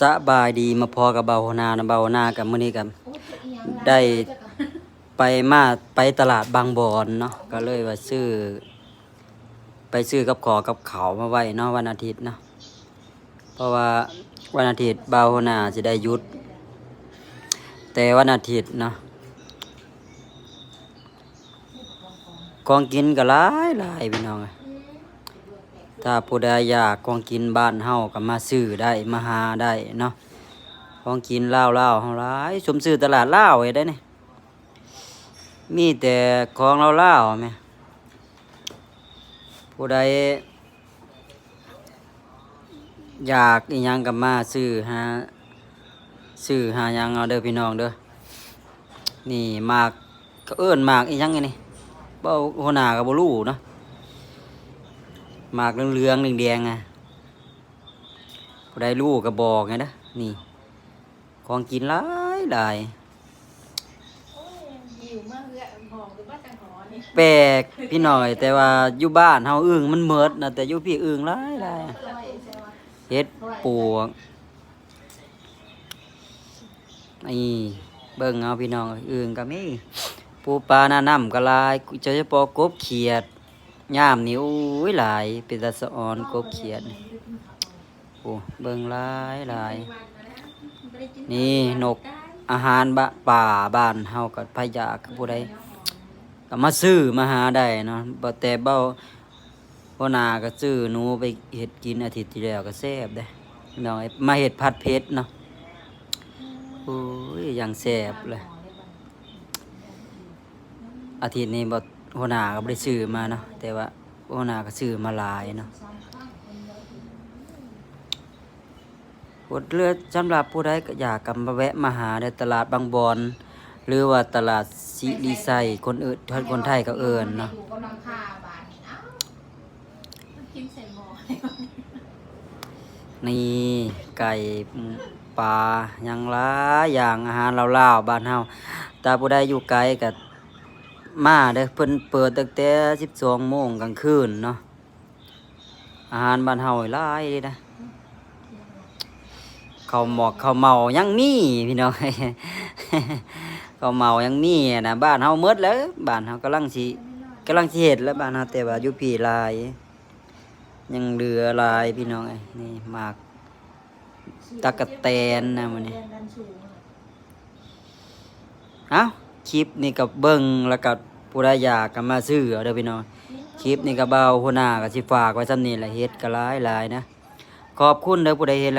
สบายดีมาพอกับเบาหัวหนานะเบาหัวหนากับมื้อนี้กับได้ไปมาไปตลาดบางบอนเนาะก็เลยว่าไปซื้อกับขอกับเขาวมาไว้เนาะวันอาทิตย์เนาะเพราะว่าวันอาทิตย์เบาหัวหนาจะได้หยุดแต่วันอาทิตย์เนาะของกินก็หลายพี่น้องเอ้ยถ้าผู้ใดอยากของกินบ้านเฮาก็มาซื้อได้มาหาได้เนาะของกินลาวเฮาหลายสมซื้อตลาดลาวไว้ได้นี่มีแต่ของลาวแม่ผู้ใดอยากอีหยังก็มาซื้อหาหยังเอาเด้อพี่น้องเด้อนี่หมากก็เอิ้นหมากอีหยังไงนี่บ่หัวหน้าก็บ่รู้เนาะหมากเหลืองๆแดงๆอ่ะผู้ใดรู้ก็บอกไงเด้อนี่ของกินหลายแปลกพี่น้อยแต่ว่าอยู่บ้านเฮาอึ่งมันหมดนะแต่อยู่พี่อึ่งหลายเฮ็ดปวกนี่เบิ่งเอาพี่น้องอึ่งก็มีปูปลาหน้าน้ำก็หลายโดยเฉพาะกบเขียดย่ามนี่โอ้ยหลายเป็นตาสะออนกบเขียดโอ้เบิ่งหลายนี่นกอาหารป่าบ้านเฮาก็พะยากผู้ใดก็มาซื้อมาหาได้เนาะบ่แต่เบ้าหัวหน้าก็ซื้อหนูไปเฮ็ดกินอาทิตย์ที่แล้วก็แซ่บเด้พี่น้องมาเฮ็ดผัดเผ็ดเนาะโอ้ยอย่างแซ่บเลยอาทิตย์นี้บ่หัวหน้าก็บ่ได้ซื้อมาเนาะแต่ว่าหัวหน้าก็ซื้อมาหลายเนาะบทเลือสำหรับผู้ใดก็อยากกำมาแวะมาหาในตลาดบางบอนหรือว่าตลาดสิริไซคนอื่นคนไทยก็เอิ้นเนาะนี่ไก่ปลาอย่างหลายอย่างอาหารลาวๆบ้านเฮาแต่ผู้ใดอยู่ไกลก็มาเด้อเพิ่นเปิดตั้งแต่12 โมงกลางคืนเนาะอาหารบ้านเฮาหลายเด้นะข้าวหมอกข้าวเมายังมีพี่น้อง ข้าวเมายังมีนะบ้านเฮาหมดแล้วบ้านเฮากำลังสิเฮ็ดแล้วบ้านเฮาแต่ว่าอยู่พี่หลายยังเหลือหลายพี่น้องเอ้ยนี่หมากตะกะแตนนะมื้อนี้เอ้าคลิปนี่ก็เบิ่งแล้วก็ผู้ใดอยากก็มาซื้อเอาเด้อพี่น้องคลิปนี่ก็เบาหัวหน้าก็สิฝากไว้ส่ำนี้แหละเฮ็ดก็หลายนะขอบคุณเด้อผู้ใดเฮ็ด